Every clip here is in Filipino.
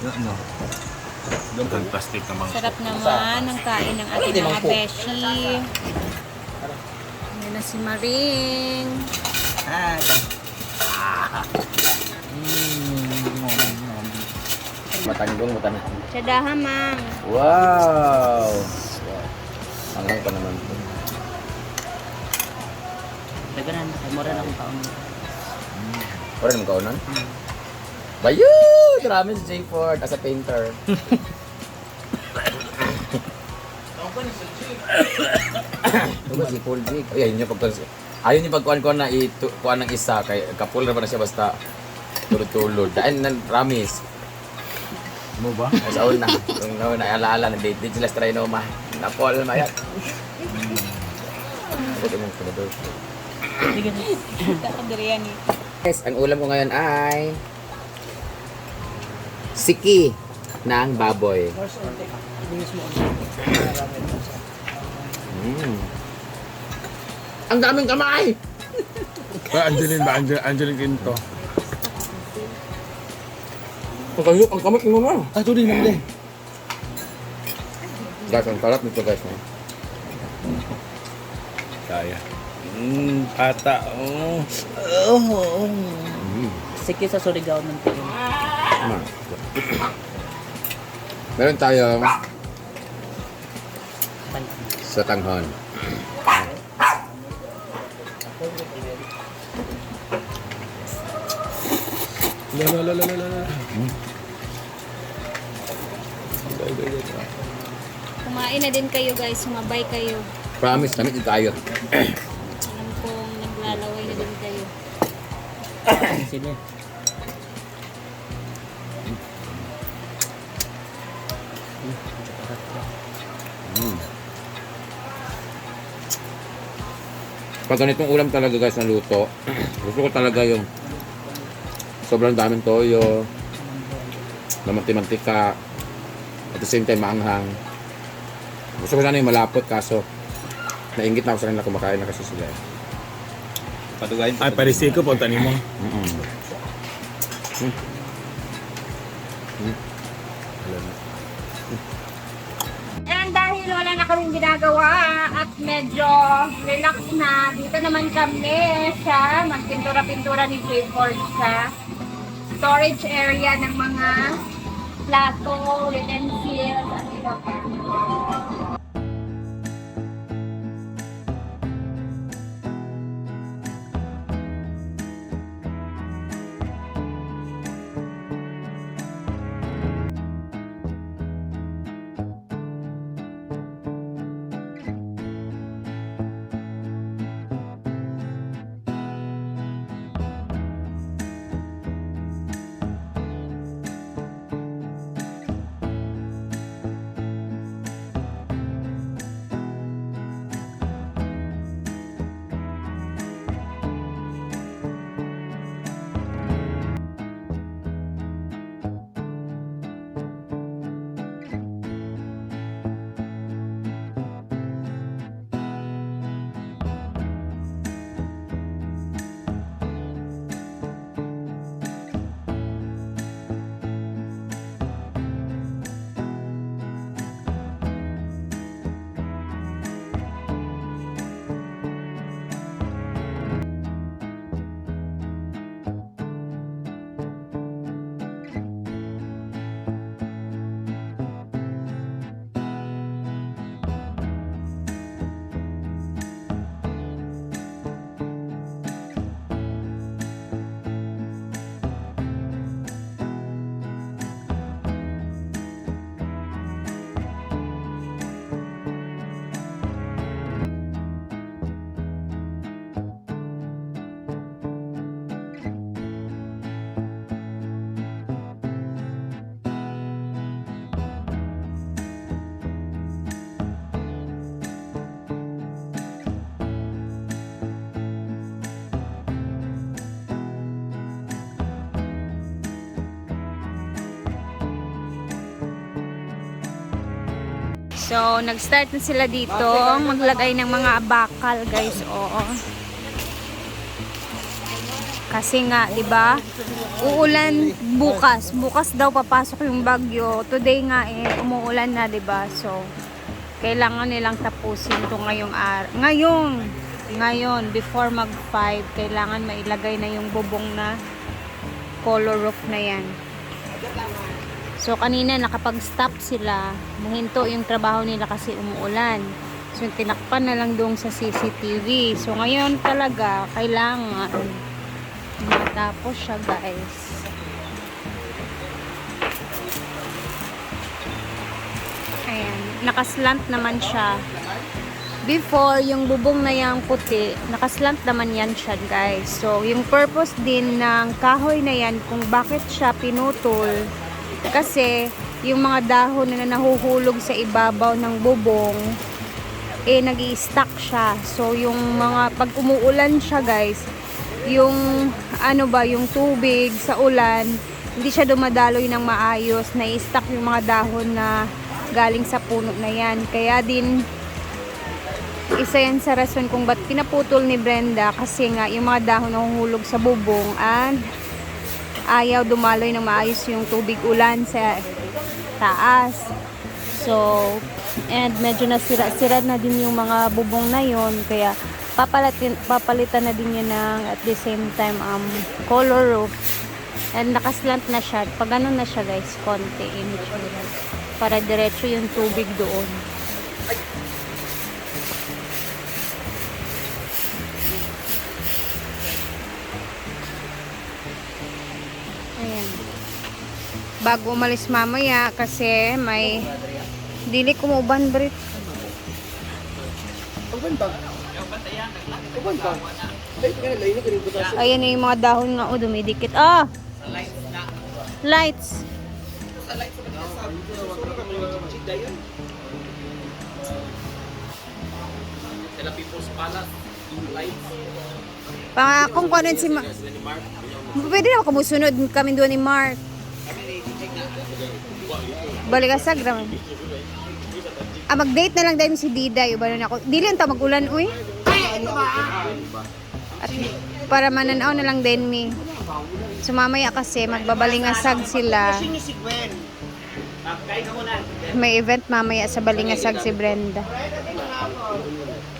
Ano? Fantastic naman. Sarap naman ang kain ng ating mga beshi. Ayan na si Maring. Matanggong, matanggong. Tsadaha, mang. Wow! Hanggang pa naman po. Daganan, mura na akong kaon. Wala naman kaunan? Bayo! Marami si Jay Ford as a painter. Ito si Paul Jig. Ay, ayaw niyo pagkuhan na kuhan ng isa. Kay kapul na ba na siya basta tulod-tulod. Dahil na promise. Mo ba? Sa una. Yung naalaala na date sila sa Trinoma. Napol mayat. Ako din yung pinador. Kakadurian eh. Guys, ang ulam ko ngayon ay siki ng baboy. Ang daming kamay! Angeline ba? Angeline Quinto. Ang kamay mo naman. Ito din naman din. Guys, ang kalat nito guys. Kaya. Ata. Sige sa Surigao ng tingin. Meron tayong sa tanghon. Kumain na din kayo guys. Sumabay kayo. Promise, kami dito tayo. Alam kong naglalaway na din kayo. Sige. Pag ganitong ulam talaga guys na luto, gusto ko talaga yung sobrang daming toyo, mantika, at the same time maanghang. Gusto ko sana yung malapot kaso nainggit na ako sa kanila kumakain na kasi sila. Padugayin. Ay, parisi ko pag tanim mo. And dahil wala na kaming ginagawa at medyo relax na, dito naman kami sa magpintura-pintura ni Jayford sa storage area ng mga plato, utensils, at iba pa. So, nag-start na sila dito maglagay ng mga bakal, guys. Oo. Kasi nga, 'di ba? Uulan bukas. Bukas daw papasok yung bagyo. Today nga umuulan na, 'di ba? So kailangan nilang tapusin 'to ngayon before mag 5, kailangan mailagay na yung bubong na color roof na yan. So kanina nakapag-stop sila, muhinto yung trabaho nila kasi umuulan. So tinakpan na lang doon sa CCTV. So ngayon talaga kailangan matapos siya, guys. Ayan, nakaslant naman siya. Before, yung bubong na yung puti, nakaslant naman yan siya, guys. So, yung purpose din ng kahoy na yan, kung bakit siya pinutol, kasi yung mga dahon na nahuhulog sa ibabaw ng bubong, nag-i-stack siya. So, yung mga, pag umuulan siya, guys, yung, yung tubig sa ulan, hindi siya dumadaloy ng maayos, na-i-stack yung mga dahon na galing sa puno na yan. Kaya din, isa yan sa rason kung ba't pinaputol ni Brenda, kasi nga yung mga dahon nahuhulog sa bubong and ayaw dumaloy ng maayos yung tubig ulan sa taas. So, and medyo nasira-sira na din yung mga bubong na yon, kaya papalitan na din yun ng at the same time color roof, and nakaslant na siya. Pag ganun na siya, guys, konti para diretso yung tubig doon. Ayan. Bago umalis mamaya kasi may dili kumuban brit. Ayan na yung mga dahon nga dumidikit. Lights. Sila People's Palace, lights. Pangakong ko si pwede na kumusunod kami doon ni Mark. Balik ka sa gram. Mag-date na lang dahil si Diday. Ako. Dili ang mag-ulan, uy. At para mananaw na lang din mi. So mamaya kasi magbabalingasag sila. May event mamaya sa Balingasag si Brenda.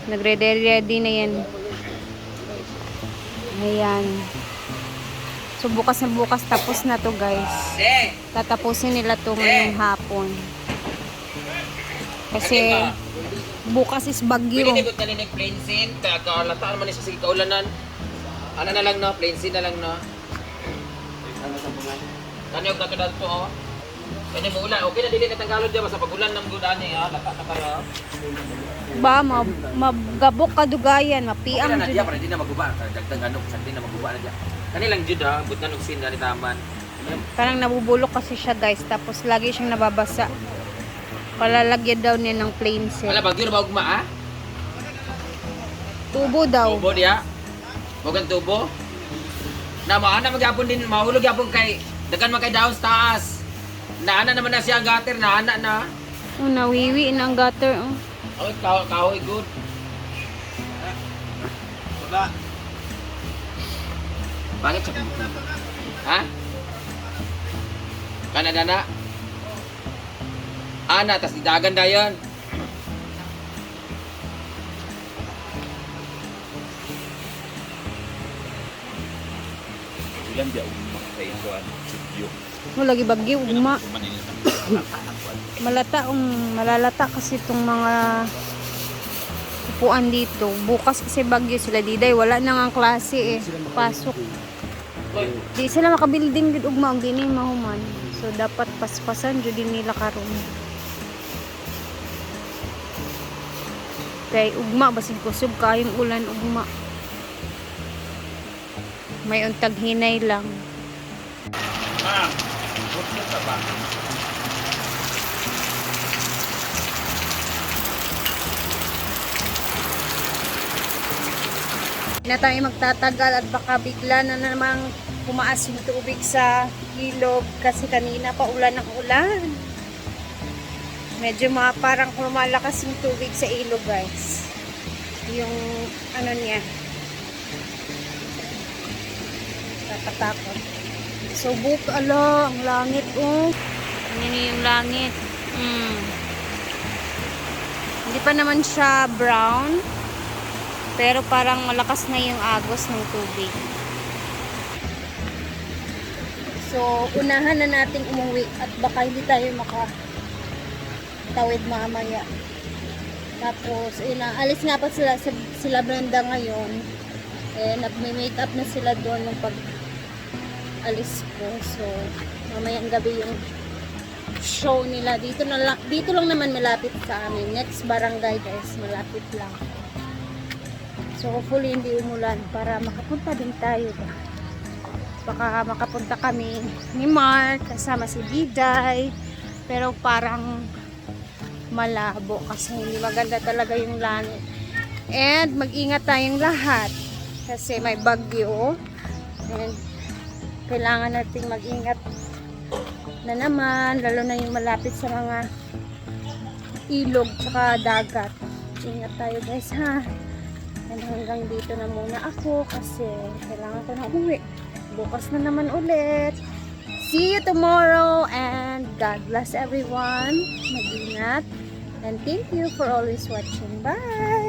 Nagre-ready na yan. Ayan. So bukas na bukas tapos na to, guys. Tatapusin nila to ngayong hapon. Kasi bukas is bagyo. Pwede nigot na ni plain scene, kaya kaulataan man siya sige kaulanan. Ano na lang no, plain scene na lang no. Kaniyog na to dato oh. Kani mo ulan, okay na dili na tanggalon diya basta pagulan ng gudan niya, lata na kayo. Ba magabok kadugayan, mapiang na diya para di na maguba, dagdag ano, sakti na maguba na diya. Kanilang jud ha, but na sin dali taman. Parang nabubulok kasi siya, guys, tapos lagi siyang nababasa. Palalagyan daw niya ng plain set. Wala bagyo na ba ugma ah? Tubo daw. Tubo diya. Bukan tubo. Na maana magyapon din mahulog yapon kay dagan man kay daw sa taas. Naana naman na siya ang gutter, naana na. Oh, nawiwi na ang gutter. Oh. Ay, kahoy good. Baba. Bakit siya? Ha? Kanada na? Ana, tas didagan na yun. Ulan dia umak sa ikuan studio. Mo lagi bagyo, ugma. Manila. Malalata kasi itong mga upuan dito. Bukas kasi bagyo sila, Diday. Wala na nga klase pasok. Di sila makabuilding dito ugma ang gini mahuman. So dapat paspasan jud din nila karon. Kay ugma basig kusog kayong ulan ugma. May untag hinay lang. Na tayo magtatagal at baka bigla na namang pumaas yung tubig sa ilog kasi kanina pa ulan ng ulan. Medyo parang lumalakas yung tubig sa ilog, guys. Yung ano niya. Nakatakot. So, ala, ang langit, oh. Ano yung langit? Hindi pa naman siya brown. Pero parang malakas na yung agos ng tubig. So, unahan na nating umuwi at baka hindi tayo makatawid mamaya. Tapos, alis nga pa sila Brenda ngayon. Eh, nag-make-up na sila doon nung pag-alis ko. So, mamayang gabi yung show nila. Dito lang naman malapit sa amin. Next barangay guys, malapit lang. So, hopefully hindi umulan para makapunta din tayo. Baka makapunta kami ni Mark kasama si Diday. Pero parang malabo kasi hindi maganda talaga yung langit. And mag-ingat tayong lahat kasi may bagyo. And kailangan nating mag-ingat na naman, lalo na yung malapit sa mga ilog tsaka dagat. Ingat tayo guys ha. And hanggang dito na muna ako kasi kailangan ko na uwi. Bukas na naman ulit. See you tomorrow and God bless everyone. Mag-ingat. And thank you for always watching. Bye!